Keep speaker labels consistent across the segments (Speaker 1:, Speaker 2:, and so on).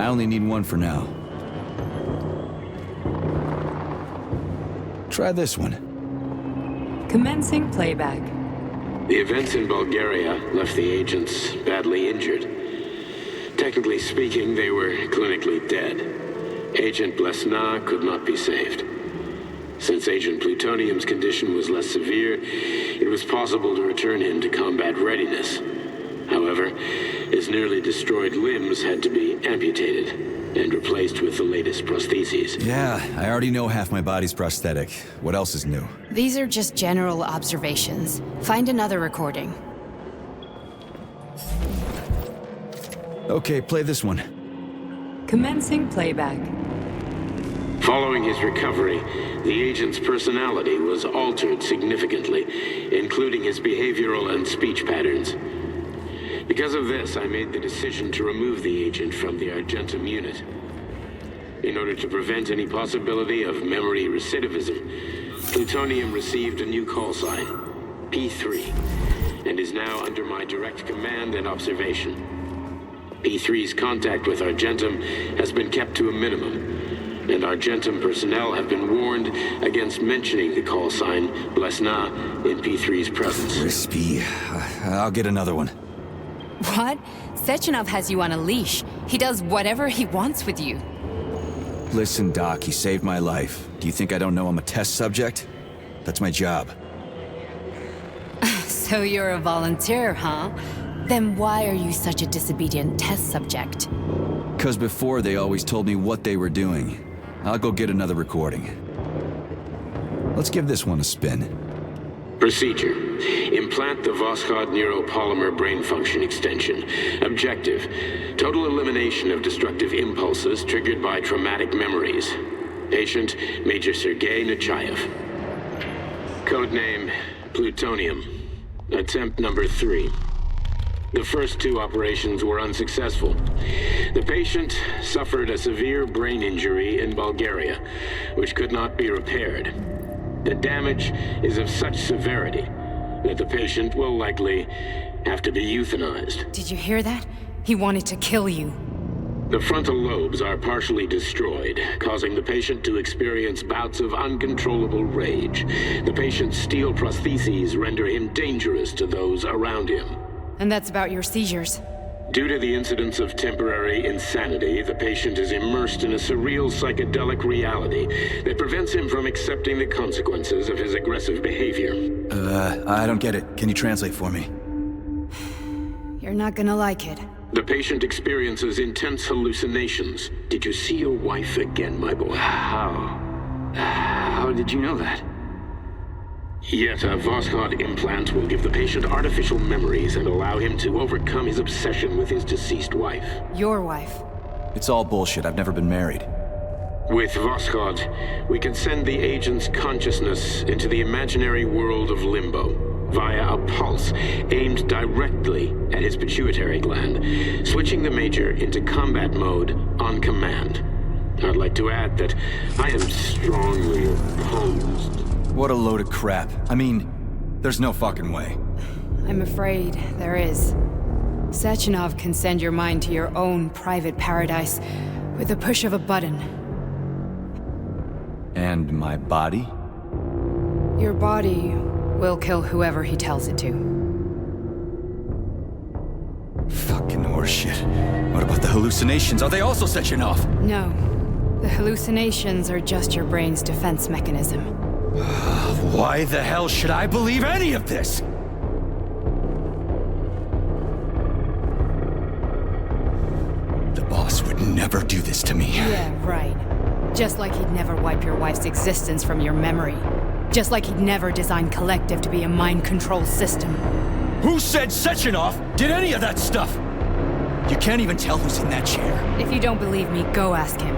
Speaker 1: I only need one for now. Try this one.
Speaker 2: Commencing playback.
Speaker 3: The events in Bulgaria left the agents badly injured. Technically speaking, they were clinically dead. Agent Blesna could not be saved. Since Agent Plutonium's condition was less severe, it was possible to return him to combat readiness. However, his nearly destroyed limbs had to be amputated and replaced with the latest prostheses.
Speaker 1: Yeah, I already know half my body's prosthetic. What else is new?
Speaker 4: These are just general observations. Find another recording.
Speaker 1: Okay, play this one.
Speaker 2: Commencing playback.
Speaker 3: Following his recovery, the agent's personality was altered significantly, including his behavioral and speech patterns. Because of this, I made the decision to remove the agent from the Argentum unit. In order to prevent any possibility of memory recidivism, Plutonium received a new call sign, P3, and is now under my direct command and observation. P3's contact with Argentum has been kept to a minimum, and Argentum personnel have been warned against mentioning the call sign Blesna in P3's presence.
Speaker 1: Crispy. I'll get another one.
Speaker 4: What? Sechenov has you on a leash. He does whatever he wants with you.
Speaker 1: Listen, Doc, he saved my life. Do you think I don't know I'm a test subject? That's my job.
Speaker 4: So you're a volunteer, huh? Then why are you such a disobedient test subject?
Speaker 1: 'Cause before they always told me what they were doing. I'll go get another recording. Let's give this one a spin.
Speaker 3: Procedure. Implant the Voskhod neuropolymer brain function extension. Objective. Total elimination of destructive impulses triggered by traumatic memories. Patient, Major Sergei Nechayev. Codename, Plutonium. Attempt number 3. The first 2 operations were unsuccessful. The patient suffered a severe brain injury in Bulgaria, which could not be repaired. The damage is of such severity that the patient will likely have to be euthanized.
Speaker 4: Did you hear that? He wanted to kill you.
Speaker 3: The frontal lobes are partially destroyed, causing the patient to experience bouts of uncontrollable rage. The patient's steel prostheses render him dangerous to those around him.
Speaker 4: And that's about your seizures.
Speaker 3: Due to the incidence of temporary insanity, the patient is immersed in a surreal psychedelic reality that prevents him from accepting the consequences of his aggressive behavior.
Speaker 1: I don't get it. Can you translate for me?
Speaker 4: You're not gonna like it.
Speaker 3: The patient experiences intense hallucinations. Did you see your wife again, my boy?
Speaker 5: How did you know that?
Speaker 3: Yet a Voskhod implant will give the patient artificial memories and allow him to overcome his obsession with his deceased wife.
Speaker 4: Your wife.
Speaker 1: It's all bullshit. I've never been married.
Speaker 3: With Voskhod, we can send the agent's consciousness into the imaginary world of limbo via a pulse aimed directly at his pituitary gland, switching the Major into combat mode on command. I'd like to add that I am strongly opposed.
Speaker 1: What a load of crap. I mean, there's no fucking way.
Speaker 4: I'm afraid there is. Sechenov can send your mind to your own private paradise with the push of a button.
Speaker 1: And my body?
Speaker 4: Your body will kill whoever he tells it to.
Speaker 1: Fucking horseshit. What about the hallucinations? Are they also Sechenov?
Speaker 4: No. The hallucinations are just your brain's defense mechanism.
Speaker 1: Why the hell should I believe any of this? The boss would never do this to me.
Speaker 4: Yeah, right. Just like he'd never wipe your wife's existence from your memory. Just like he'd never design Collective to be a mind control system.
Speaker 1: Who said Sechenov did any of that stuff? You can't even tell who's in that chair.
Speaker 4: If you don't believe me, go ask him.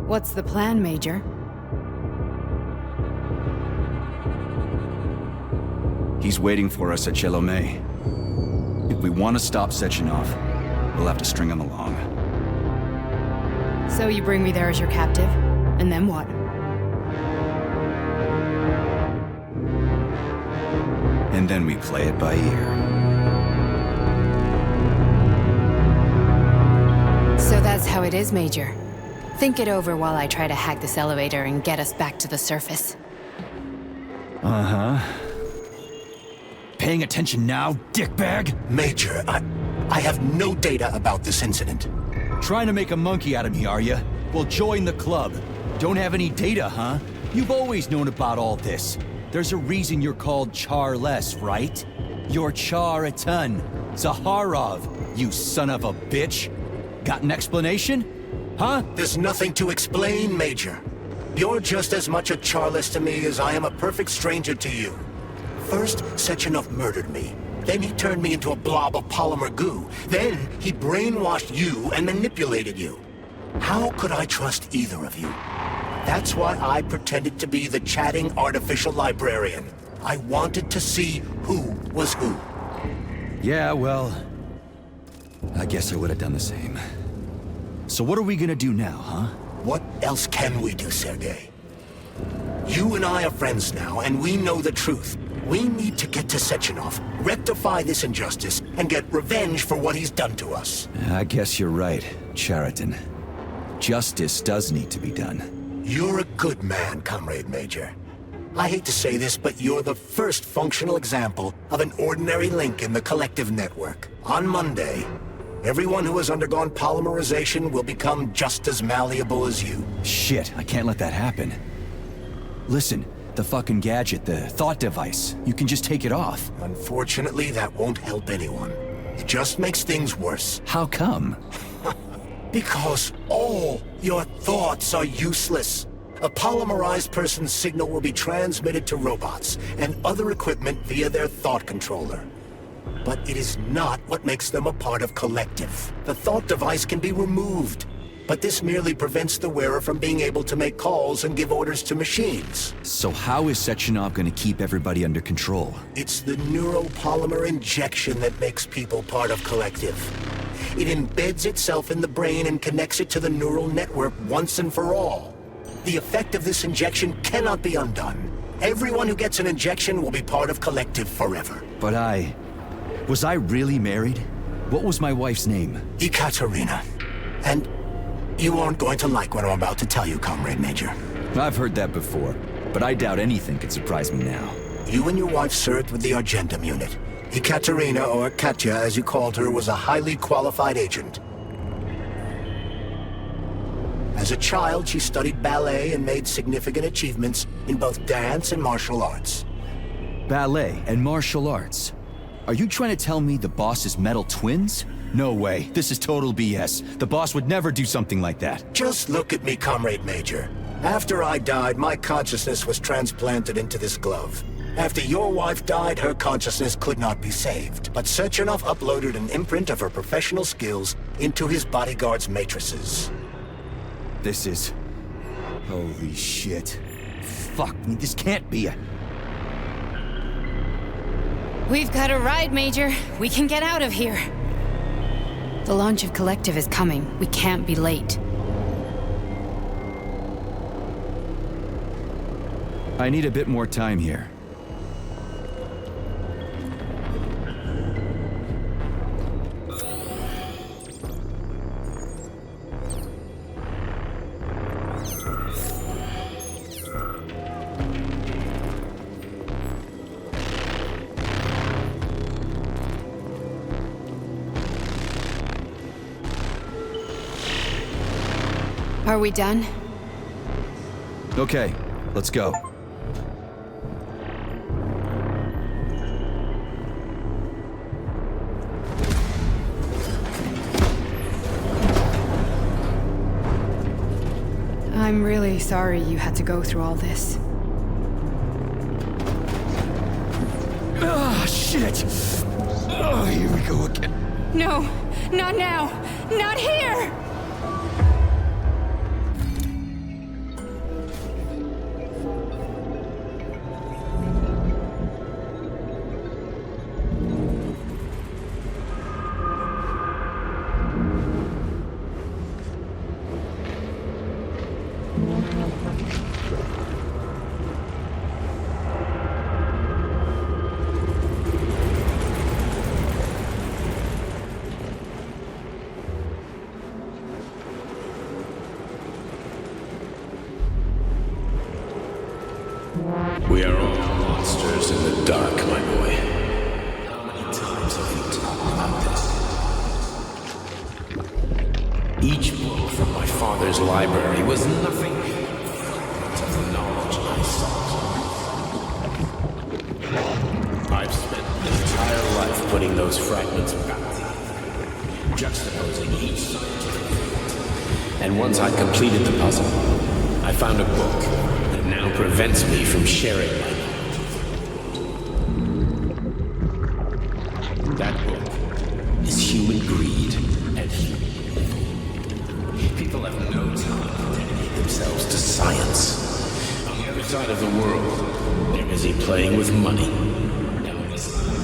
Speaker 4: What's the plan, Major?
Speaker 1: He's waiting for us at Chelomey. If we want to stop Sechenov, we'll have to string him along.
Speaker 4: So you bring me there as your captive, and then what?
Speaker 1: And then we play it by ear.
Speaker 4: So that's how it is, Major. Think it over while I try to hack this elevator and get us back to the surface.
Speaker 1: Uh-huh. Paying attention now, dickbag?
Speaker 5: Major, I have no data about this incident.
Speaker 1: Trying to make a monkey out of me, are you? Well, join the club. Don't have any data, huh? You've always known about all this. There's a reason you're called Charless, right? You're Char-a-ton. Zaharov, you son of a bitch. Got an explanation? Huh?
Speaker 5: There's nothing to explain, Major. You're just as much a Charless to me as I am a perfect stranger to you. First, Sechenov murdered me. Then he turned me into a blob of polymer goo. Then he brainwashed you and manipulated you. How could I trust either of you? That's why I pretended to be the chatting artificial librarian. I wanted to see who was who.
Speaker 1: Yeah, well, I guess I would have done the same. So what are we gonna do now, huh?
Speaker 5: What else can we do, Sergei? You and I are friends now, and we know the truth. We need to get to Sechenov, rectify this injustice, and get revenge for what he's done to us.
Speaker 1: I guess you're right, Chariton. Justice does need to be done.
Speaker 5: You're a good man, Comrade Major. I hate to say this, but you're the first functional example of an ordinary link in the collective network. On Monday, everyone who has undergone polymerization will become just as malleable as you.
Speaker 1: Shit, I can't let that happen. Listen, the fucking gadget, the thought device, you can just take it off.
Speaker 5: Unfortunately, that won't help anyone. It just makes things worse.
Speaker 1: How come?
Speaker 5: Because all your thoughts are useless. A polymerized person's signal will be transmitted to robots and other equipment via their thought controller. But it is not what makes them a part of collective. The thought device can be removed, but this merely prevents the wearer from being able to make calls and give orders to machines.
Speaker 1: So how is Sechenov gonna keep everybody under control?
Speaker 5: It's the neuropolymer injection that makes people part of collective. It embeds itself in the brain and connects it to the neural network once and for all. The effect of this injection cannot be undone. Everyone who gets an injection will be part of collective forever.
Speaker 1: But was I really married? What was my wife's name?
Speaker 5: Ekaterina. And you aren't going to like what I'm about to tell you, Comrade Major.
Speaker 1: I've heard that before, but I doubt anything could surprise me now.
Speaker 5: You and your wife served with the Argentum unit. Ekaterina, or Katya as you called her, was a highly qualified agent. As a child, she studied ballet and made significant achievements in both dance and martial arts.
Speaker 1: Ballet and martial arts? Are you trying to tell me the boss is metal twins? No way. This is total BS. The boss would never do something like that.
Speaker 5: Just look at me, Comrade Major. After I died, my consciousness was transplanted into this glove. After your wife died, her consciousness could not be saved. But Sechenov uploaded an imprint of her professional skills into his bodyguard's matrices.
Speaker 1: This is... Holy shit. Fuck me, this can't be a...
Speaker 4: We've got a ride, Major. We can get out of here. The launch of Collective is coming. We can't be late.
Speaker 1: I need a bit more time here.
Speaker 4: Are we done?
Speaker 1: Okay, let's go.
Speaker 4: I'm really sorry you had to go through all this.
Speaker 1: Ah, shit! Oh, here we go again.
Speaker 4: No, not now! Not here!
Speaker 3: We are all monsters in the dark, my boy. How many times have we talked about this? Each book from my father's library was nothing but the knowledge I sought. I've spent an entire life putting those fragments back together, juxtaposing each scientific fact. And once I'd completed the puzzle, I found a book that now prevents me from sharing my knowledge. That book is human greed and human. People have no time to dedicate themselves to science. On the other side of the world, they're busy playing with money. And on this side,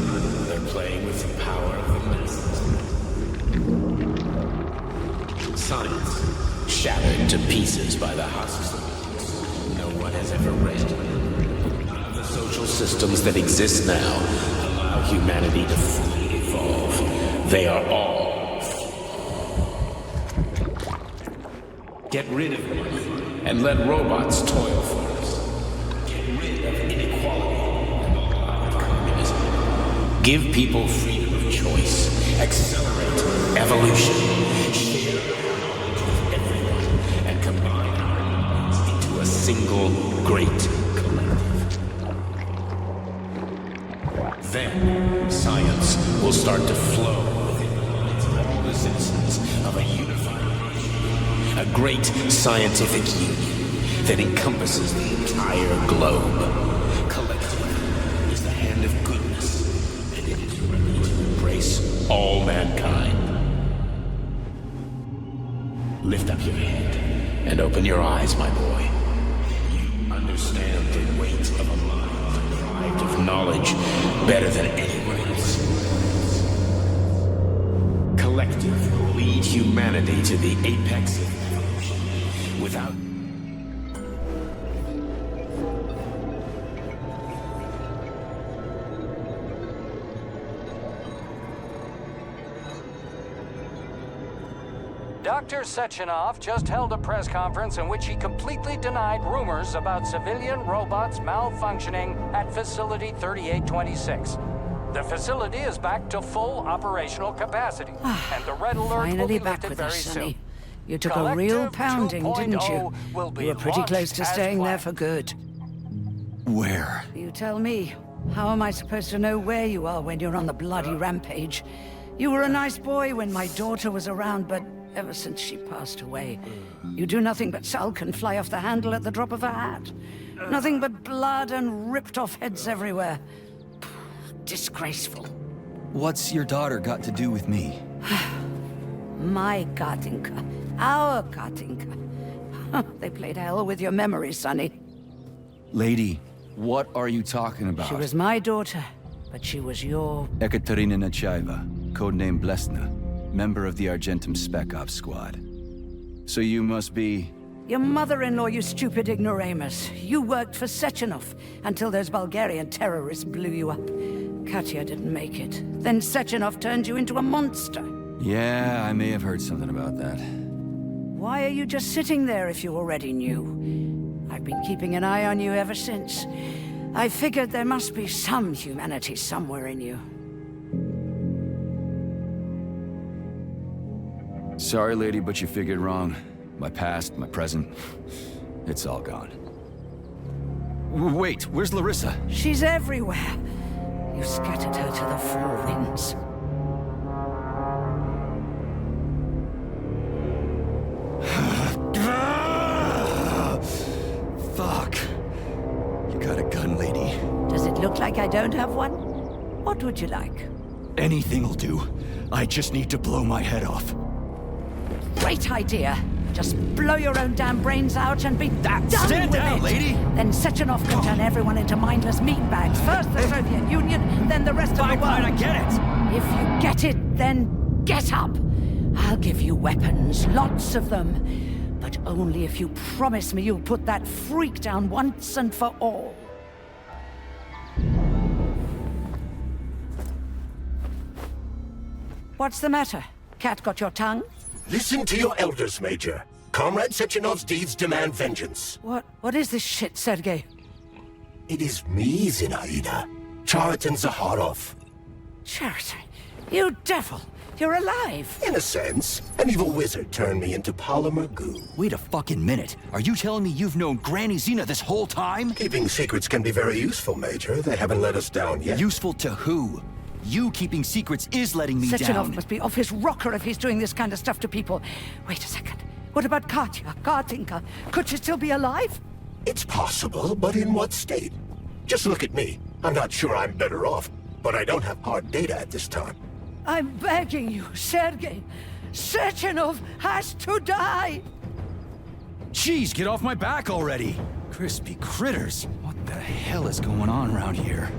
Speaker 3: they're playing with the power of the masses. Science, shattered to pieces by the husks no one has ever read. None of the social systems that exist now allow humanity to fully evolve. They are all flawed. Get rid of money and let robots toil for us. Get rid of inequality and the lie of communism. Give people freedom of choice. Accelerate evolution. Share knowledge with everyone and combine our minds into a single great collective. Then science will start to flow within the minds of all the citizens of a unified nation. A great scientific union that encompasses the entire globe. Collective is the hand of goodness, and it is ready to embrace all mankind. Lift up your head and open your eyes, my boy. You understand the weight of a mind deprived of knowledge better than anyone else. Collective will lead humanity to the apex of evolution without...
Speaker 6: Dr. Sechenov just held a press conference in which he completely denied rumors about civilian robots malfunctioning at Facility 3826. The facility is back to full operational capacity, and the red alert will
Speaker 7: Finally
Speaker 6: be
Speaker 7: back
Speaker 6: lifted
Speaker 7: with
Speaker 6: very
Speaker 7: us,
Speaker 6: soon.
Speaker 7: Sonny. You took a real pounding, didn't you?
Speaker 6: Will be
Speaker 7: You were pretty
Speaker 6: launched
Speaker 7: close to
Speaker 6: as
Speaker 7: staying there
Speaker 6: planned.
Speaker 7: for good.
Speaker 1: Where?
Speaker 7: You tell me. How am I supposed to know where you are when you're on the bloody rampage? You were a nice boy when my daughter was around, but ever since she passed away, you do nothing but sulk and fly off the handle at the drop of a hat. Nothing but blood and ripped off heads everywhere. Disgraceful.
Speaker 1: What's your daughter got to do with me?
Speaker 7: My Katinka. Our Katinka. They played hell with your memory, Sonny.
Speaker 1: Lady, what are you talking about?
Speaker 7: She was my daughter, but she was your...
Speaker 1: Ekaterina Nechaeva, codename Blesna, member of the Argentum Spec Ops squad. So you must be...
Speaker 7: Your mother-in-law, you stupid ignoramus. You worked for Sechenov until those Bulgarian terrorists blew you up. Katya didn't make it. Then Sechenov turned you into a monster.
Speaker 1: Yeah, I may have heard something about that.
Speaker 7: Why are you just sitting there if you already knew? I've been keeping an eye on you ever since. I figured there must be some humanity somewhere in you.
Speaker 1: Sorry, lady, but you figured wrong. My past, my present, it's all gone. Wait, where's Larissa?
Speaker 7: She's everywhere. You scattered her to the four winds.
Speaker 1: Fuck. You got a gun, lady.
Speaker 7: Does it look like I don't have one? What would you like?
Speaker 1: Anything'll do. I just need to blow my head off.
Speaker 7: Great idea. Just blow your own damn brains out and be done
Speaker 1: Stand
Speaker 7: with
Speaker 1: down,
Speaker 7: it.
Speaker 1: lady!
Speaker 7: Then Sechenov can turn everyone into mindless meatbags. First the Soviet Union, then the rest of the world.
Speaker 1: Fine, I get it.
Speaker 7: If you get it, then get up. I'll give you weapons, lots of them. But only if you promise me you'll put that freak down once and for all. What's the matter? Cat got your tongue?
Speaker 5: Listen to your elders, Major. Comrade Sechenov's deeds demand vengeance.
Speaker 7: What is this shit, Sergei?
Speaker 5: It is me, Zinaida. Chariton Zaharov.
Speaker 7: Chariton, you devil! You're alive!
Speaker 5: In a sense, an evil wizard turned me into polymer goo.
Speaker 1: Wait a fucking minute. Are you telling me you've known Granny Xena this whole time?
Speaker 5: Keeping secrets can be very useful, Major. They haven't let us down yet.
Speaker 1: Useful to who? You keeping secrets is letting me
Speaker 7: Sechenov
Speaker 1: down.
Speaker 7: must be off his rocker if he's doing this kind of stuff to people. Wait a second. What about Katya, Kartinka? Could she still be alive?
Speaker 5: It's possible, but in what state? Just look at me. I'm not sure I'm better off, but I don't have hard data at this time.
Speaker 7: I'm begging you, Sergei. Sechenov has to die!
Speaker 1: Jeez, get off my back already! Crispy critters. What the hell is going on around here?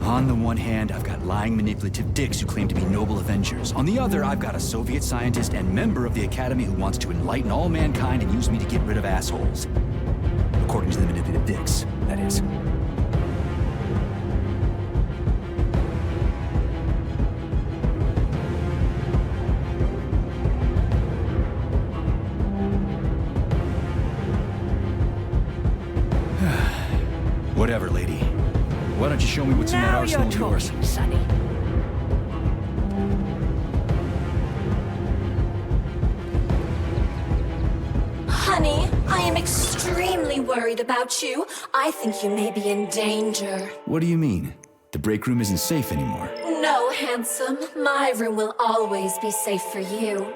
Speaker 1: On the one hand, I've got lying, manipulative dicks who claim to be noble avengers. On the other, I've got a Soviet scientist and member of the Academy who wants to enlighten all mankind and use me to get rid of assholes. According to the manipulative dicks, that is. Whatever, lady. Why don't you show me what's in that
Speaker 7: Now
Speaker 1: arsenal
Speaker 7: you're
Speaker 1: of yours?
Speaker 7: talking, Sonny.
Speaker 8: Honey, I am extremely worried about you. I think you may be in danger.
Speaker 1: What do you mean? The break room isn't safe anymore.
Speaker 8: No, handsome. My room will always be safe for you.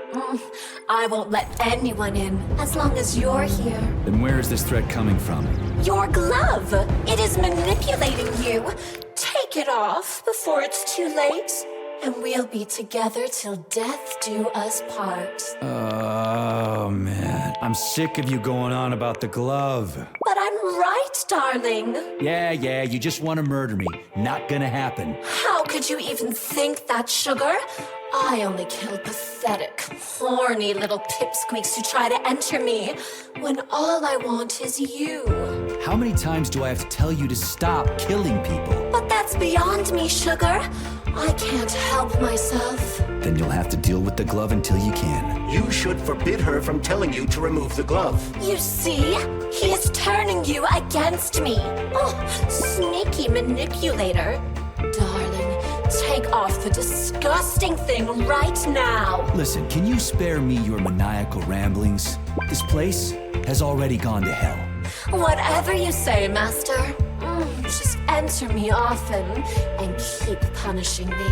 Speaker 8: I won't let anyone in as long as you're here.
Speaker 1: Then where is this threat coming from?
Speaker 8: Your glove! It is manipulating you. Take it off before it's too late, and we'll be together till death do us part.
Speaker 1: Oh, man. I'm sick of you going on about the glove.
Speaker 8: But I'm right, darling.
Speaker 1: Yeah, you just want to murder me. Not gonna happen.
Speaker 8: How could you even think that, sugar? I only kill pathetic, horny little pipsqueaks who try to enter me, when all I want is you.
Speaker 1: How many times do I have to tell you to stop killing people?
Speaker 8: But that's beyond me, sugar. I can't help myself.
Speaker 1: Then you'll have to deal with the glove until you can.
Speaker 5: You should forbid her from telling you to remove the glove.
Speaker 8: You see? He is turning you against me. Oh, sneaky manipulator. Darling, take off the disgusting thing right now.
Speaker 1: Listen, can you spare me your maniacal ramblings? This place has already gone to hell.
Speaker 8: Whatever you say, Master. Just enter me often and keep punishing me.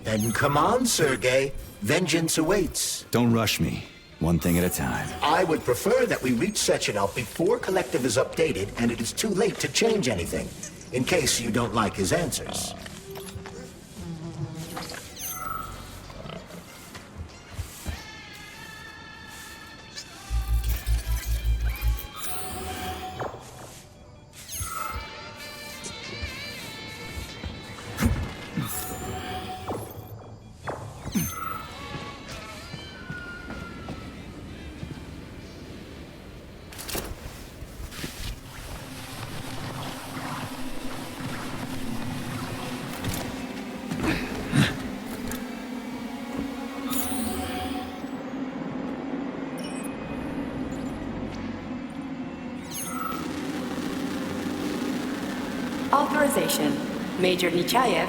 Speaker 5: Then come on, Sergei. Vengeance awaits.
Speaker 1: Don't rush me. One thing at a time.
Speaker 5: I would prefer that we reach Sechenov before Collective is updated and it is too late to change anything, in case you don't like his answers.
Speaker 2: Authorization. Major Nechayev.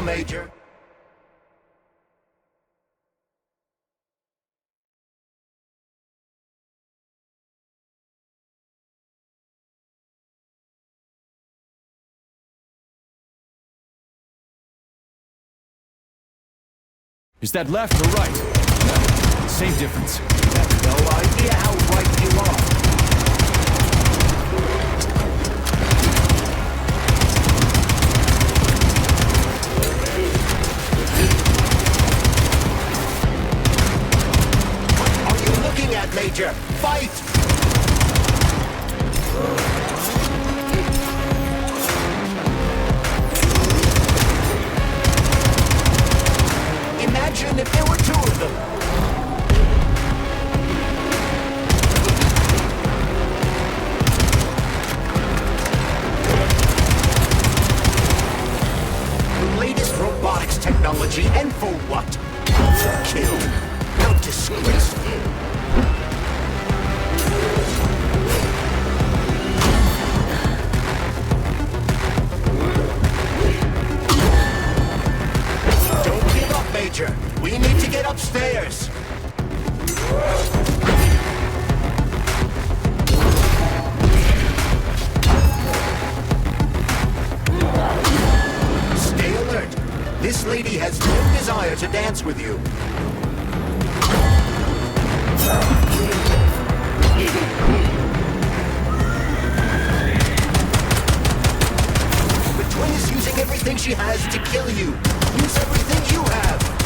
Speaker 2: Major.
Speaker 1: Is that left or right? Same difference.
Speaker 5: You have no idea how right you are. Major, fight! Imagine if there were two of them. The latest robotics technology, and for what? For kill. How disgraceful. Major, we need to get upstairs. Stay alert. This lady has no desire to dance with you. The twin is using everything she has to kill you. Use everything you have.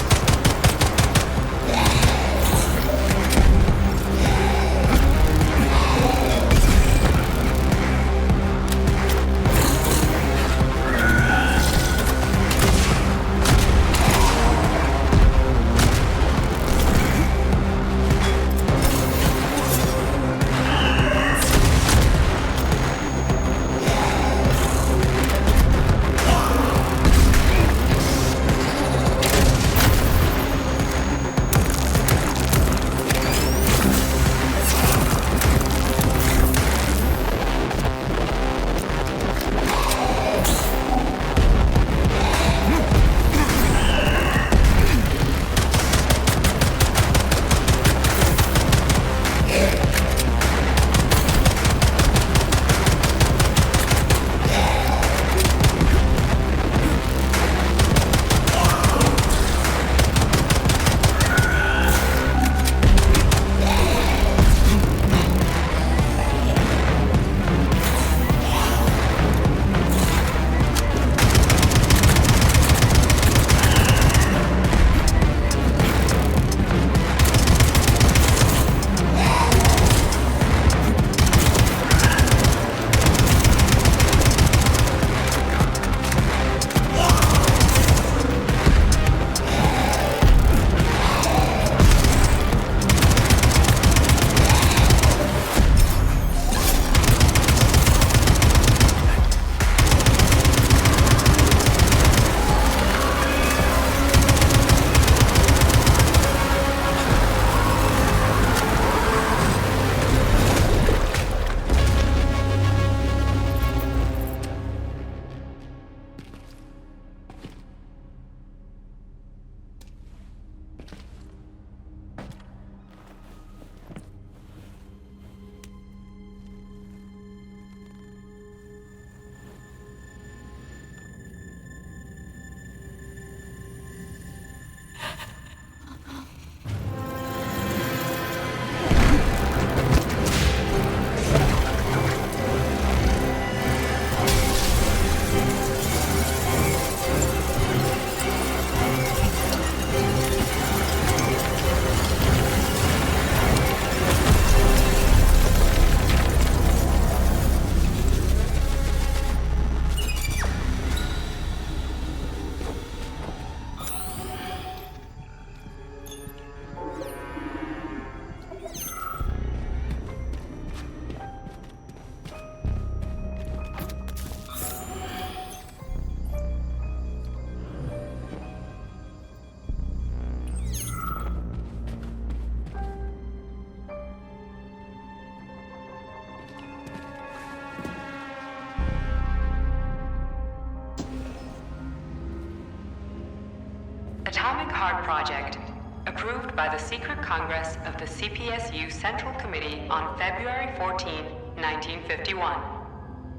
Speaker 2: Atomic Heart Project, approved by the Secret Congress of the CPSU Central Committee on February 14, 1951.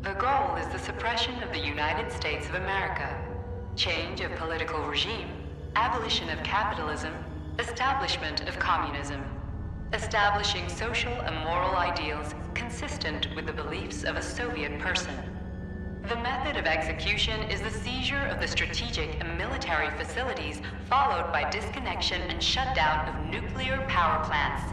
Speaker 2: The goal is the suppression of the United States of America, change of political regime, abolition of capitalism, establishment of communism, establishing social and moral ideals consistent with the beliefs of a Soviet person. The method of execution is the seizure of the strategic and military facilities, followed by disconnection and shutdown of nuclear power plants.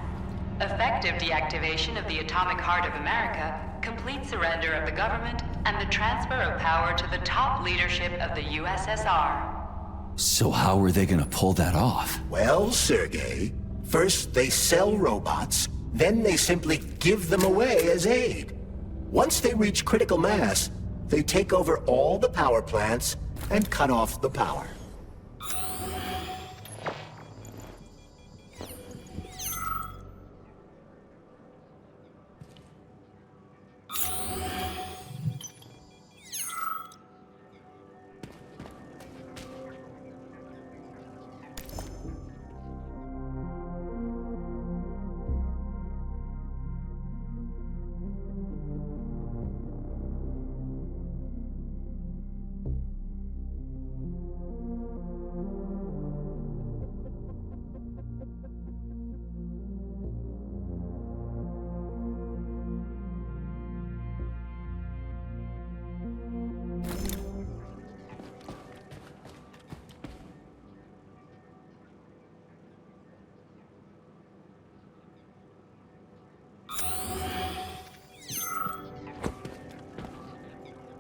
Speaker 2: Effective deactivation of the Atomic Heart of America, complete surrender of the government, and the transfer of power to the top leadership of the USSR.
Speaker 1: So how are they gonna pull that off?
Speaker 5: Well, Sergei, first they sell robots, then they simply give them away as aid. Once they reach critical mass, they take over all the power plants and cut off the power.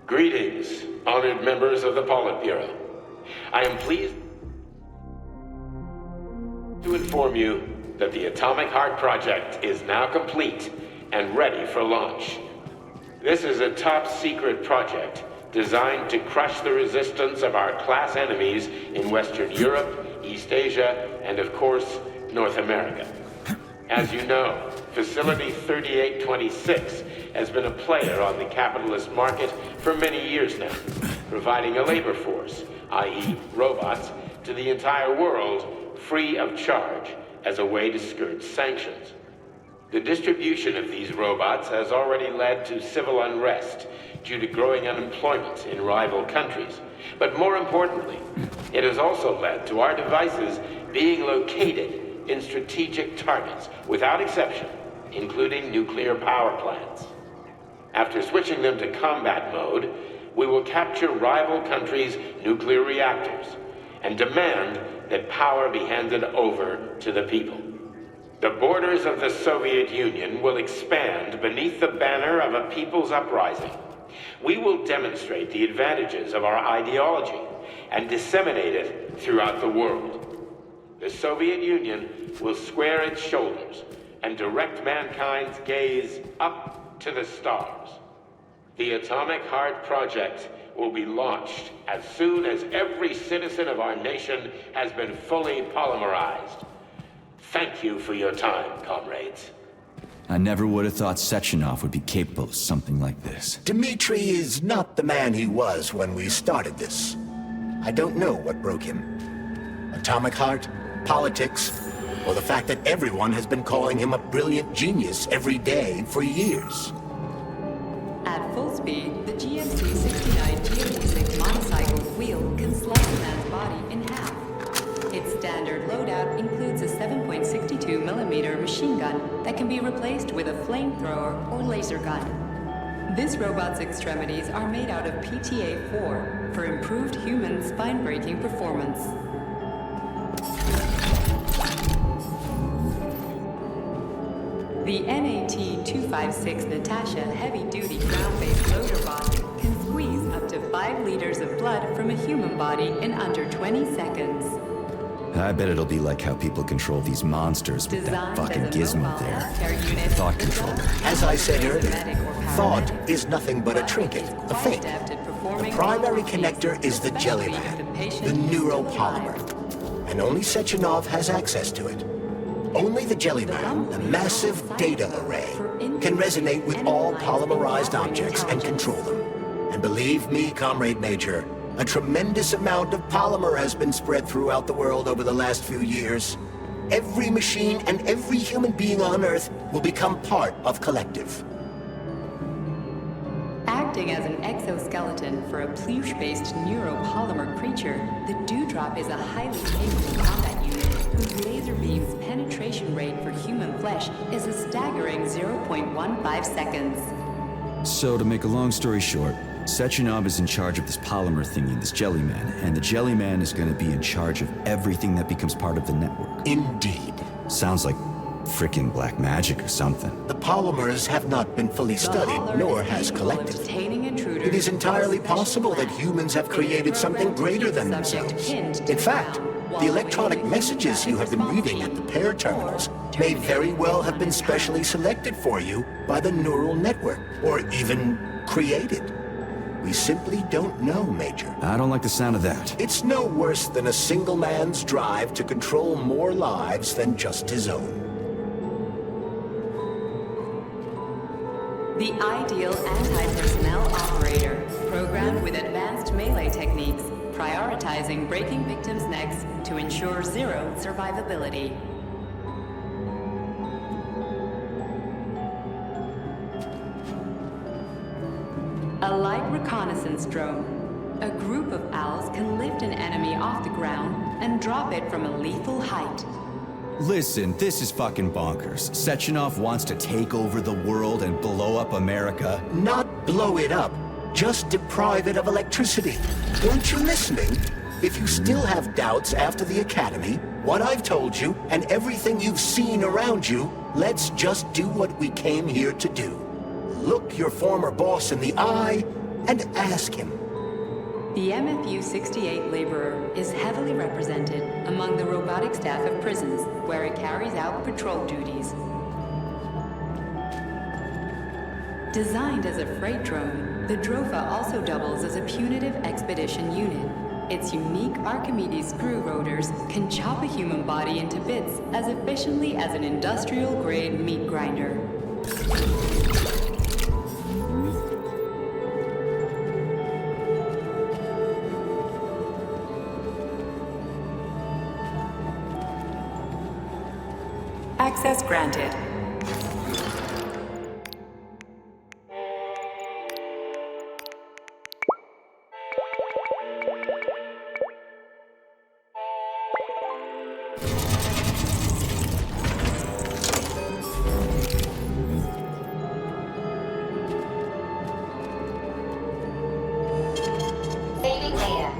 Speaker 3: Greetings, honored members of the Politburo. I am pleased to inform you that the Atomic Heart Project is now complete and ready for launch. This is a top-secret project designed to crush the resistance of our class enemies in Western Europe, East Asia, and of course, North America. As you know, Facility 3826 has been a player on the capitalist market for many years now, providing a labor force, i.e. robots, to the entire world free of charge as a way to skirt sanctions. The distribution of these robots has already led to civil unrest due to growing unemployment in rival countries. But more importantly, it has also led to our devices being located in strategic targets, without exception, including nuclear power plants. After switching them to combat mode, we will capture rival countries' nuclear reactors and demand that power be handed over to the people. The borders of the Soviet Union will expand beneath the banner of a people's uprising. We will demonstrate the advantages of our ideology and disseminate it throughout the world. The Soviet Union will square its shoulders and direct mankind's gaze up to the stars. The Atomic Heart Project will be launched as soon as every citizen of our nation has been fully polymerized. Thank you for your time, comrades.
Speaker 1: I never would have thought Sechenov would be capable of something like this.
Speaker 5: Dmitri is not the man he was when we started this. I don't know what broke him. Atomic Heart, politics, or the fact that everyone has been calling him a brilliant genius every day for years.
Speaker 2: At full speed, the GMC-69 GMC-6 motorcycle wheel can slice a man's body in half. Its standard loadout includes a 7.62mm machine gun that can be replaced with a flamethrower or laser gun. This robot's extremities are made out of PTA-4 for improved human spine-breaking performance. The NAT-256 Natasha heavy-duty ground-based loader bot can squeeze up to 5 liters of blood from a human body in under 20 seconds.
Speaker 1: I bet it'll be like how people control these monsters with that fucking gizmo there. Thought controller.
Speaker 5: As I said earlier, thought is nothing but a trinket, a fake. The primary connector is the Jellyman, the neuropolymer. And only Sechenov has access to it. Only the Jellyman, the massive data array, can resonate with all polymerized objects and control them. And believe me, Comrade Major, A tremendous amount of polymer has been spread throughout the world over the last few years. Every machine and every human being on Earth will become part of Collective.
Speaker 2: Acting as an exoskeleton for a pluche-based neuropolymer creature, the Dewdrop is a highly capable combat unit whose laser beam's penetration rate for human flesh is a staggering 0.15 seconds.
Speaker 1: So, to make a long story short, Sechenov is in charge of this polymer thingy, this Jellyman, and the Jellyman is going to be in charge of everything that becomes part of the network.
Speaker 5: Indeed.
Speaker 1: Sounds like frickin' black magic or something.
Speaker 5: The polymers have not been fully studied, nor has Collective. It is entirely possible that humans have created something greater than themselves. In fact, the electronic messages you have been reading at the pair terminals may very well have been specially selected for you by the neural network, or even created. We simply don't know, Major.
Speaker 1: I don't like the sound of that.
Speaker 5: It's no worse than a single man's drive to control more lives than just his own.
Speaker 2: The ideal anti-personnel operator, programmed with advanced melee techniques, prioritizing breaking victims' necks to ensure zero survivability. A light reconnaissance drone. A group of owls can lift an enemy off the ground and drop it from a lethal height.
Speaker 1: Listen, this is fucking bonkers. Sechenov wants to take over the world and blow up America.
Speaker 5: Not blow it up, just deprive it of electricity. Weren't you listening? If you still have doubts after the Academy, what I've told you, and everything you've seen around you, let's just do what we came here to do. Look your former boss in the eye and ask him.
Speaker 2: The MFU-68 laborer is heavily represented among the robotic staff of prisons, where it carries out patrol duties. Designed as a freight drone, the Drofa also doubles as a punitive expedition unit. Its unique Archimedes screw rotors can chop a human body into bits as efficiently as an industrial-grade meat grinder. Access granted.
Speaker 8: Saving data.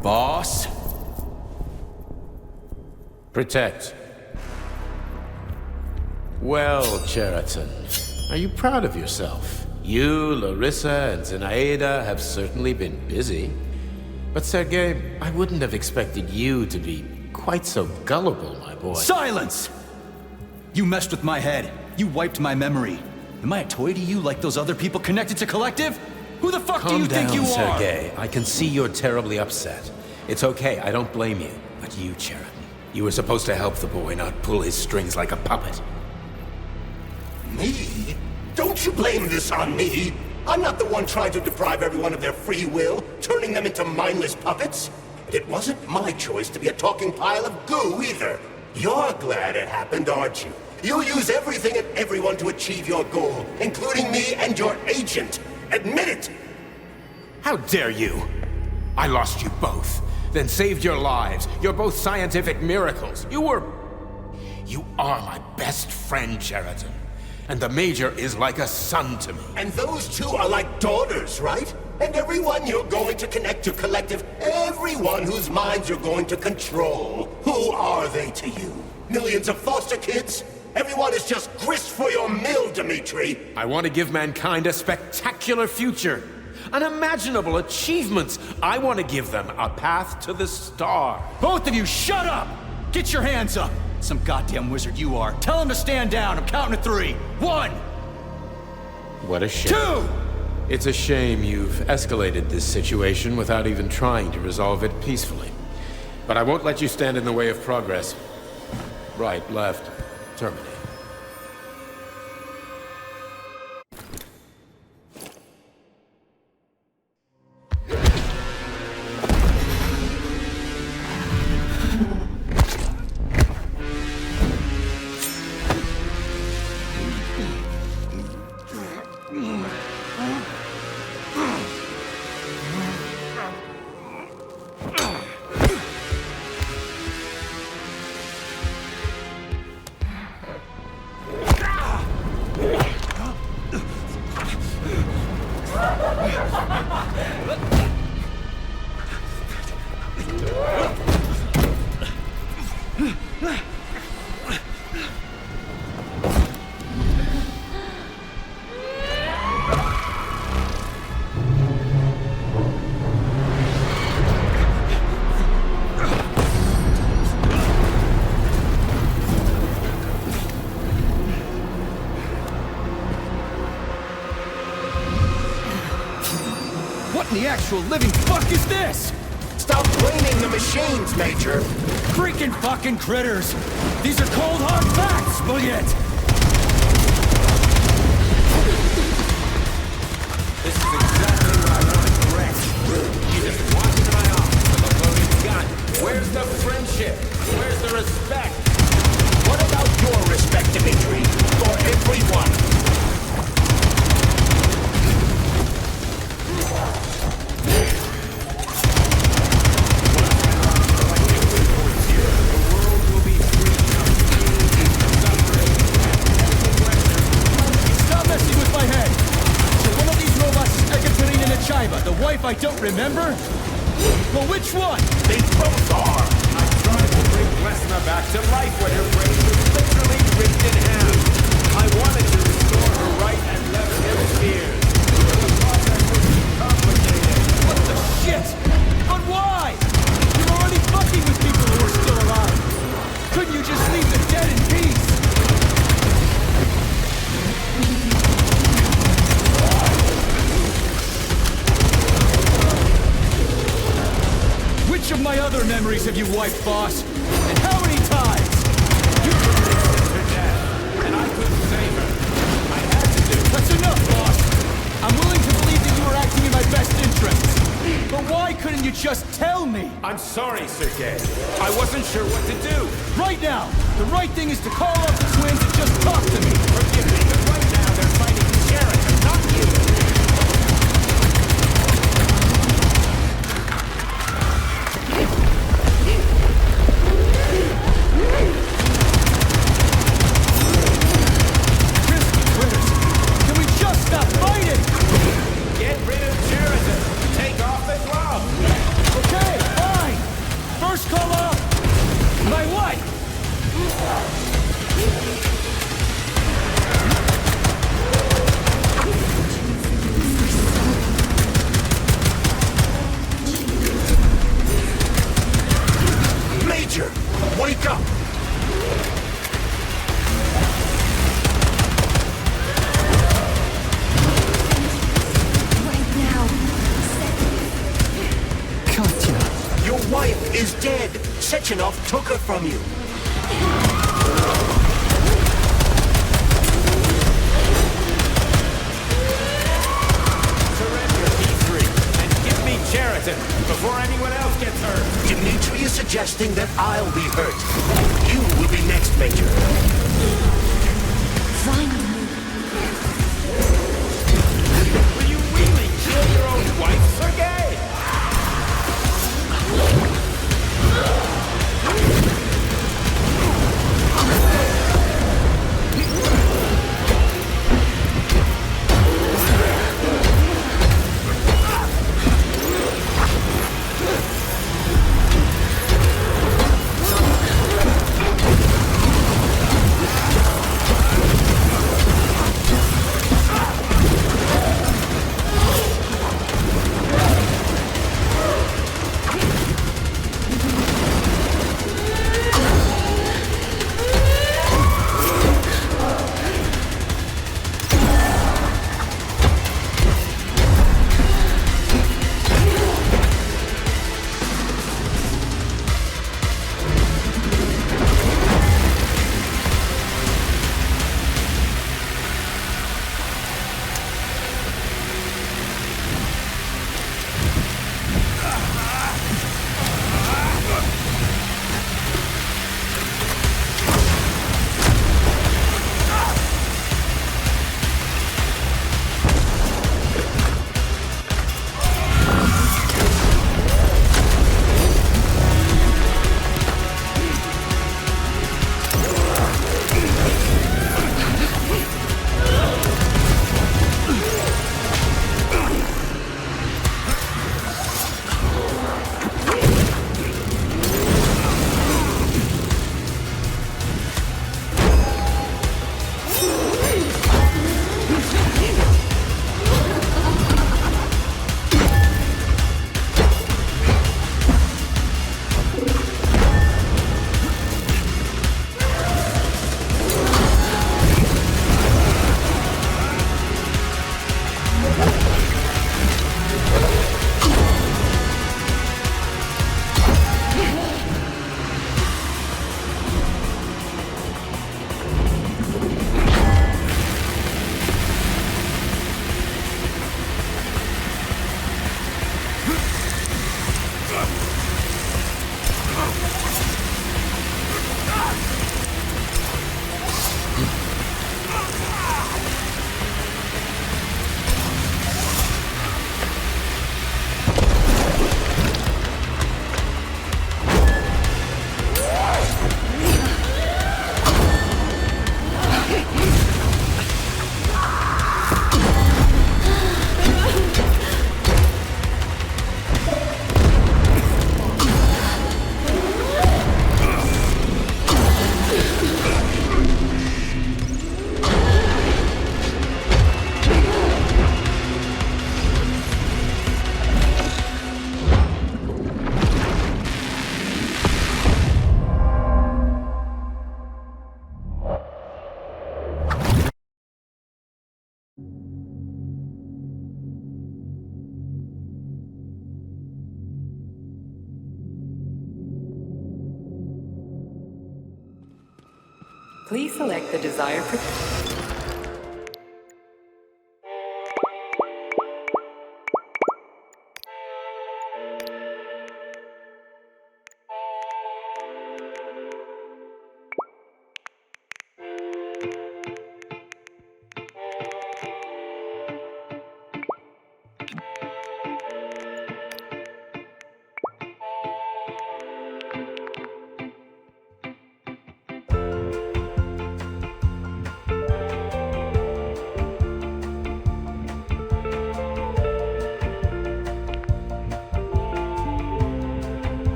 Speaker 1: Boss?
Speaker 9: Protect. Well, Cheriton, are you proud of yourself? You, Larissa, and Zenaida have certainly been busy. But Sergei, I wouldn't have expected you to be quite so gullible, my boy.
Speaker 1: Silence! You messed with my head. You wiped my memory. Am I a toy to you like those other people connected to Collective? Who the fuck do you think you are?
Speaker 9: Calm down, Sergei. I can see you're terribly upset. It's okay, I don't blame you. But you, Cheriton, you were supposed to help the boy, not pull his strings like a puppet.
Speaker 5: Me? Don't you blame this on me? I'm not the one trying to deprive everyone of their free will, turning them into mindless puppets. And it wasn't my choice to be a talking pile of goo either. You're glad it happened, aren't you? You'll use everything and everyone to achieve your goal, including me and your agent. Admit it!
Speaker 9: How dare you! I lost you both. then saved your lives. You're both scientific miracles. You are my best friend, Cheriton. And the Major is like a son to me.
Speaker 5: And those two are like daughters, right? And everyone you're going to connect to Collective, everyone whose minds you're going to control, who are they to you? Millions of foster kids? Everyone is just grist for your mill, Dimitri.
Speaker 9: I want to give mankind a spectacular future. Unimaginable achievements. I want to give them a path to the star.
Speaker 1: Both of you, shut up! Get your hands up! Some goddamn wizard you are. Tell him to stand down. I'm counting to 3. 1!
Speaker 9: What a shame.
Speaker 1: 2!
Speaker 9: It's a shame you've escalated this situation without even trying to resolve it peacefully. But I won't let you stand in the way of progress. Right, left, terminate.
Speaker 1: The actual living fuck is this?
Speaker 5: Stop blaming the machines, Major.
Speaker 1: Freaking fucking critters! These are cold hard facts, Bullet!
Speaker 9: This is exactly what I wanted to correct. You just walked into my office with a loaded gun. Where's the friendship? Where's the respect?
Speaker 5: What about your respect, Dimitri? For everyone?
Speaker 1: The wife I don't remember? Well, which one?
Speaker 5: They both are!
Speaker 9: I tried to bring Lesnar back to life when her brain was literally ripped in half. I wanted to restore her right and left hemispheres. But the process was too complicated.
Speaker 1: What the shit? But why? You're already fucking with people who are still alive. Couldn't you just leave the dead in peace? Which of my other memories have you wiped, boss? And how many times?
Speaker 9: You sentenced her death, and I couldn't save her. I had to do it.
Speaker 1: That's enough, boss. I'm willing to believe that you were acting in my best interests. But why couldn't you just tell me?
Speaker 9: I'm sorry, Sergei. I wasn't sure what to do.
Speaker 1: Right now, the right thing is to call up the twins and just talk to me.
Speaker 9: Forgive me, but right now they're fighting Sheridan, not you.
Speaker 5: Wake up!
Speaker 8: Right now.
Speaker 1: Katya.
Speaker 5: Your wife is dead. Sechenov took her from you.
Speaker 9: Surrender, P3, and give me Cheriton before anyone else gets hurt.
Speaker 5: Dimitri is suggesting that I'll be hurt. You will be next, Major.
Speaker 8: Finally.
Speaker 9: Will you really kill your own wife, Sergei?
Speaker 2: Please select the desired...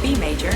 Speaker 2: be, Major.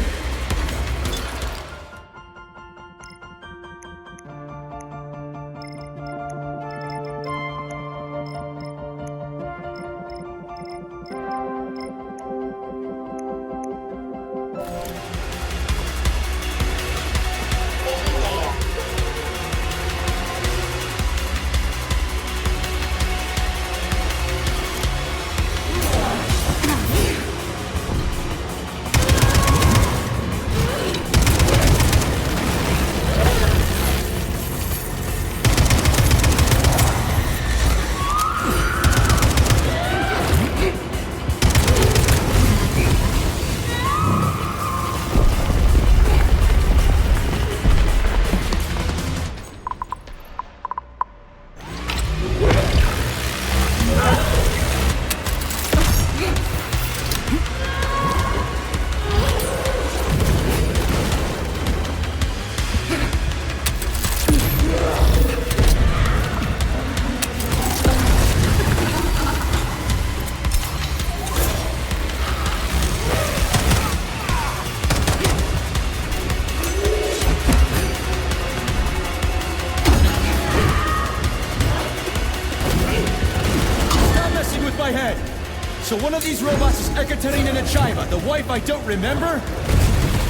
Speaker 1: So one of these robots is Ekaterina Nechaeva, the wife I don't remember?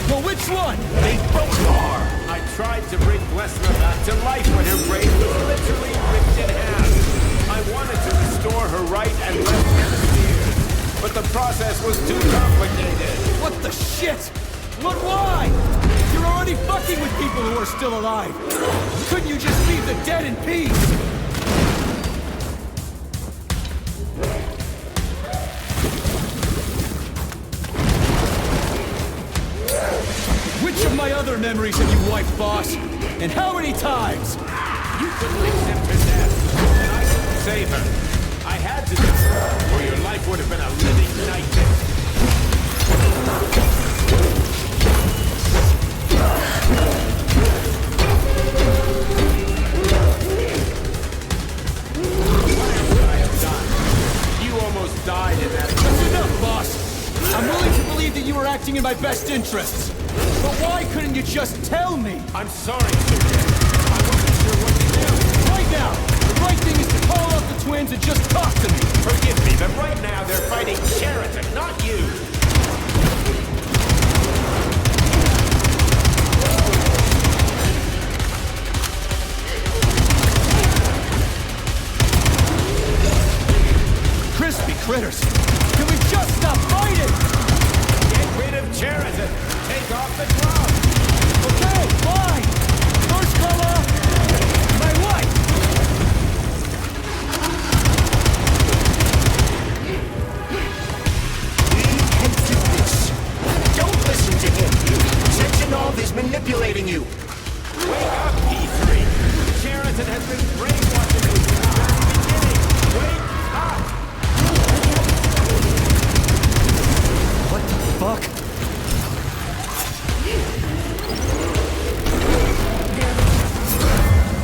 Speaker 1: Well, which one?
Speaker 5: They both are!
Speaker 10: I tried to bring Blesna back to life when her brain was literally ripped in half. I wanted to restore her right and left hemispheres, but the process was too complicated.
Speaker 1: What the shit? But why? You're already fucking with people who are still alive. Couldn't you just leave the dead in peace? Which of my other memories have you wiped, boss? And how many times?
Speaker 10: You couldn't accept her death, and I couldn't save her. I had to do it, or your life would have been a living nightmare. Whatever I have done, you almost died in that.
Speaker 1: That's enough, boss! I'm willing to believe that you were acting in my best interests. But why couldn't you just tell me?
Speaker 10: I'm sorry, Superman. I wasn't sure what to do.
Speaker 1: Right now, the right thing is to call up the twins and just talk to me.
Speaker 10: Forgive me, but right now they're fighting Cheriton, not you.
Speaker 1: Crispy critters! Can we just stop fighting?
Speaker 10: Get rid of Cheriton. Take off the glove.
Speaker 1: Okay, fine! First call off my wife!
Speaker 5: We can do this. Don't listen to him. Sectionov is manipulating you.
Speaker 10: Wake up, P3. Cheriton has been brainwashing you from the very beginning. Wake up!
Speaker 1: What the fuck?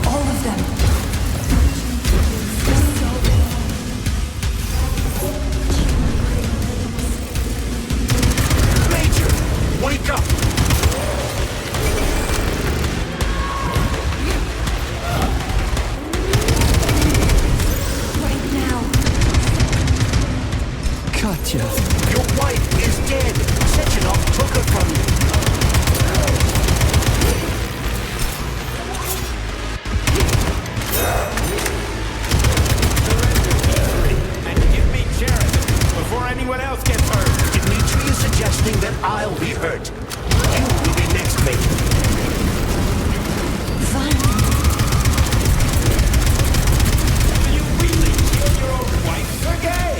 Speaker 8: All of them.
Speaker 5: Major, wake up!
Speaker 8: Right now.
Speaker 1: Katya.
Speaker 5: Your wife is dead. Sectionov took her from you.
Speaker 10: And give me Cheriton before anyone else gets hurt.
Speaker 5: Dimitri is suggesting that I'll be hurt. You will be next, Major.
Speaker 10: Do you really kill your own wife, Sergei?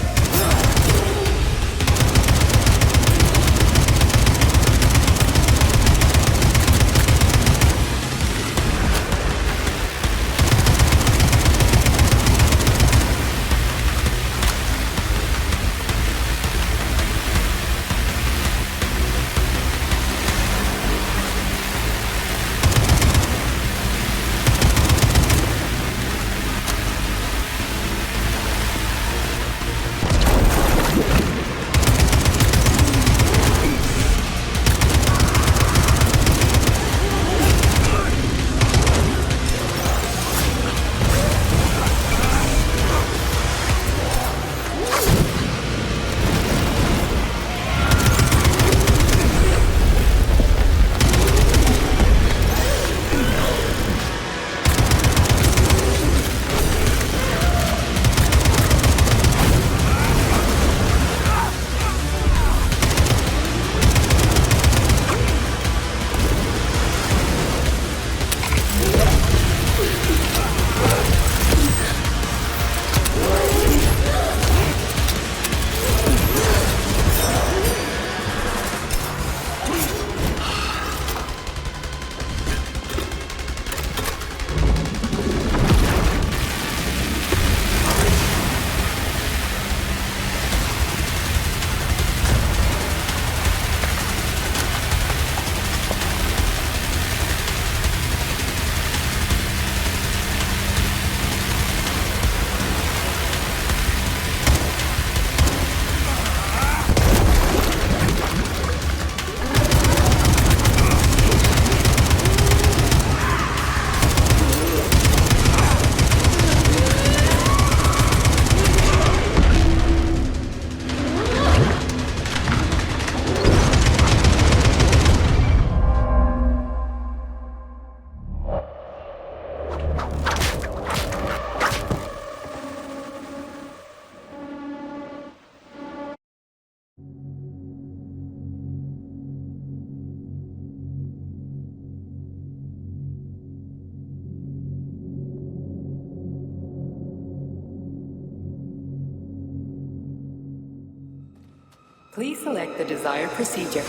Speaker 2: Please select the desired procedure.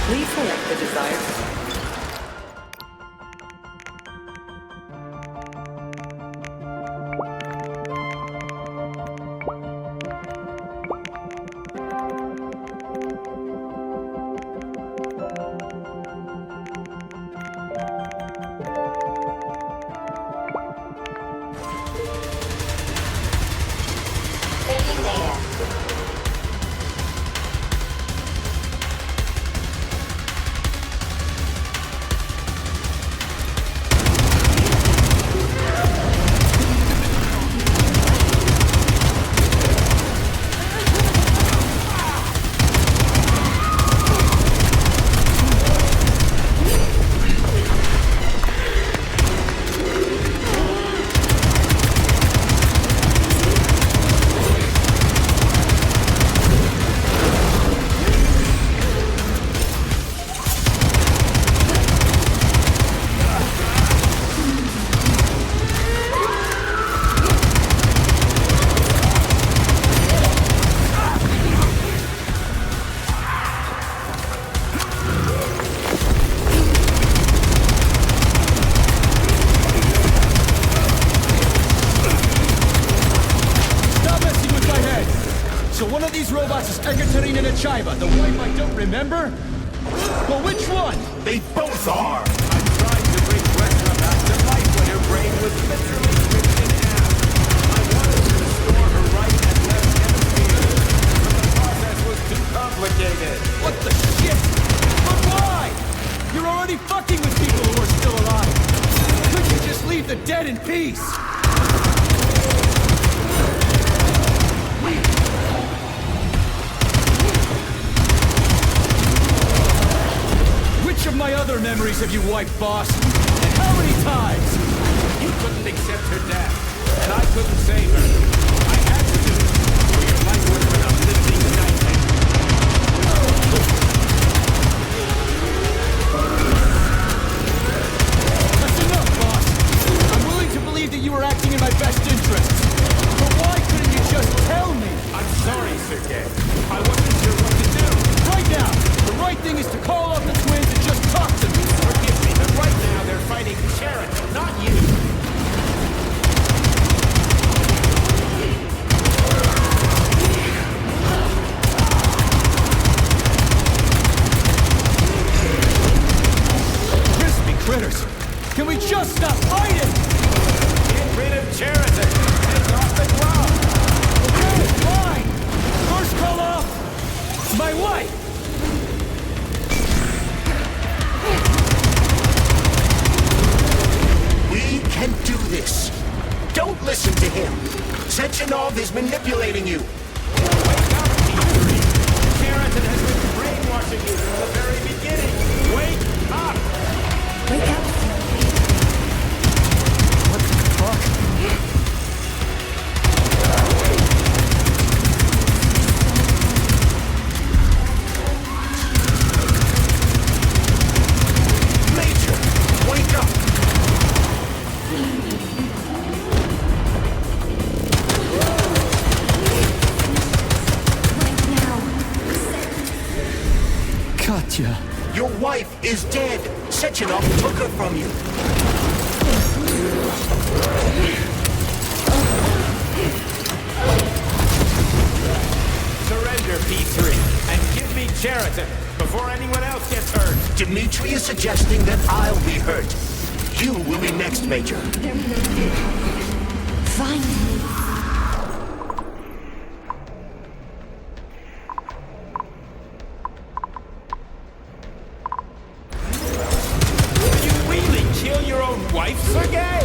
Speaker 2: Please select the desired.
Speaker 8: Taking data.
Speaker 1: The wife I don't remember? Well, which one?
Speaker 5: They both are!
Speaker 10: I tried to bring Wesker back to life when her brain was literally ripped in half. I wanted to restore her right and left hemispheres, but the process was too complicated.
Speaker 1: What the shit? But why? You're already fucking with people who are still alive. Couldn't you just leave the dead in peace? Which of my other memories have you wiped, boss? And how many times?
Speaker 10: You couldn't accept her death, and I couldn't save her. I had to do it, or your life would have been a living nightmare.
Speaker 5: is manipulating you!
Speaker 10: Wake up, P3! Sheraton has been brainwashing you from the very beginning! Wake up!
Speaker 4: Wake up. What the fuck?
Speaker 5: Major, wake up!
Speaker 1: Katya.
Speaker 5: Your wife is dead! Sechenov took her from you!
Speaker 10: Surrender, P3, and give me Sheraton before anyone else gets hurt!
Speaker 5: Dmitri is suggesting that I'll be hurt. You will be next, Major.
Speaker 8: Finally.
Speaker 10: Will you really kill your own wife, Sergei?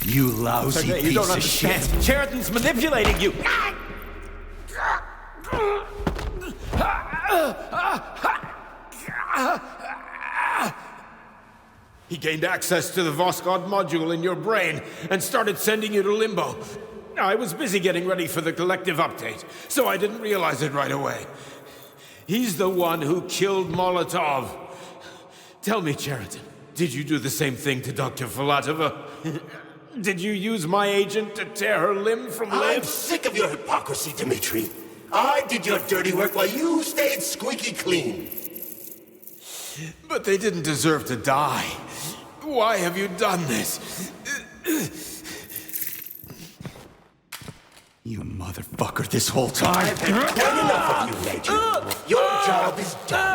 Speaker 1: You lousy
Speaker 10: Sergei,
Speaker 1: piece
Speaker 10: you don't
Speaker 1: of
Speaker 10: understand.
Speaker 1: shit.
Speaker 10: Sheraton's manipulating you. He gained access to the Voskhod module in your brain and started sending you to Limbo. I was busy getting ready for the collective update, so I didn't realize it right away. He's the one who killed Molotov.
Speaker 9: Tell me, Cheriton, did you do the same thing to Dr. Filatova? Did you use my agent to tear her limb from limb?
Speaker 5: I'm sick of your hypocrisy, Dmitri. I did your dirty work while you stayed squeaky clean.
Speaker 9: But they didn't deserve to die. Why have you done this?
Speaker 1: You motherfucker this whole time!
Speaker 5: I've had quite enough of you, Major. Your job is done.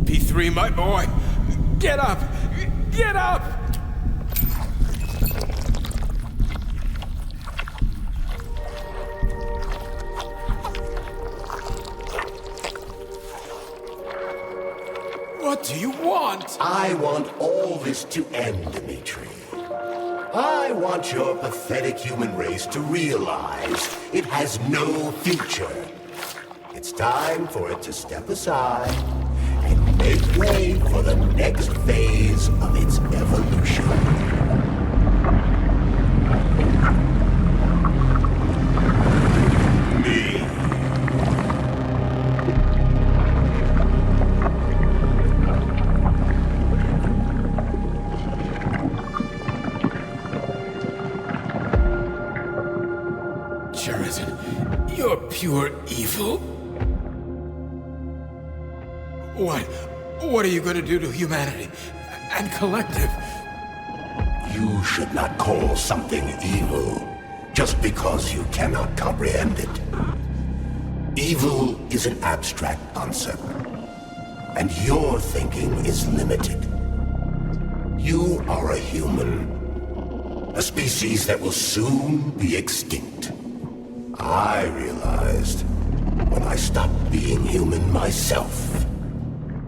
Speaker 9: P3, my boy! Get up! Get up! What do you want?
Speaker 5: I want all this to end, Dmitri. I want your pathetic human race to realize it has no future. It's time for it to step aside and make way for the next phase of its evolution. Me.
Speaker 9: Cheriton, you're pure evil? What are you going to do to humanity and collective?
Speaker 5: You should not call something evil just because you cannot comprehend it. Evil is an abstract concept, and your thinking is limited. You are a human, a species that will soon be extinct. I realized when I stopped being human myself.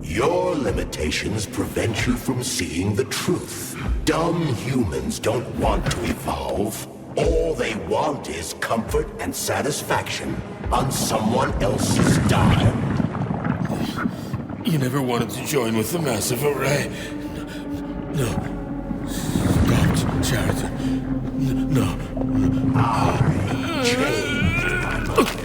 Speaker 5: Your limitations prevent you from seeing the truth. Dumb humans don't want to evolve. All they want is comfort and satisfaction on someone else's dime.
Speaker 9: You never wanted to join with the massive array. No. Stop, Cheriton. No.
Speaker 5: I changed my mind.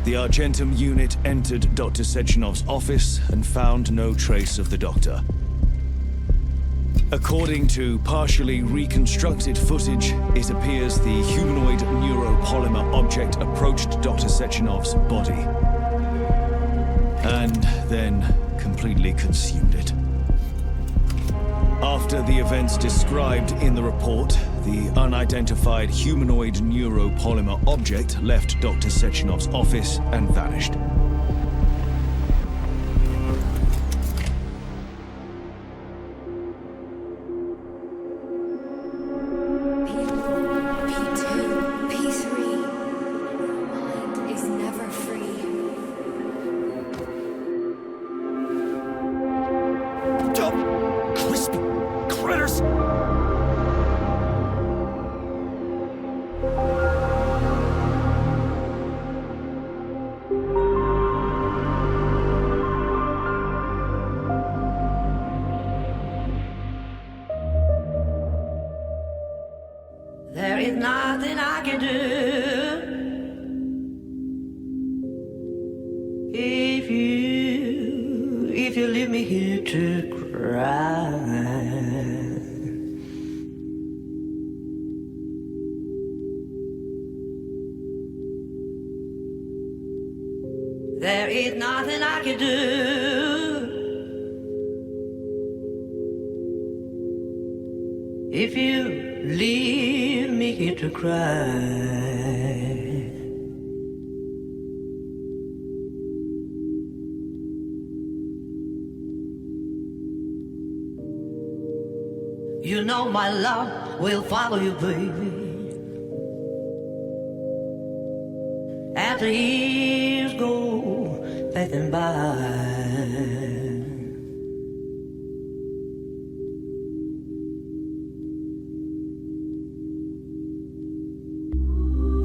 Speaker 11: The Argentum unit entered Dr. Sechenov's office and found no trace of the doctor. According to partially reconstructed footage, it appears the humanoid neuropolymer object approached Dr. Sechenov's body and then completely consumed it. After the events described in the report, the unidentified humanoid neuropolymer object left Dr. Sechenov's office and vanished.
Speaker 8: P2, P3. Mind is never free.
Speaker 11: Dumb, crispy critters!
Speaker 7: There is nothing I can do if you leave me here to cry. There is nothing I can do. If you leave me here to cry. You know my love will follow you, baby. As the years go passing by.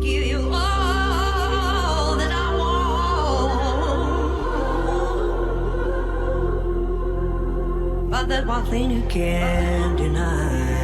Speaker 7: Give you all that I want. But there's one thing you can't deny.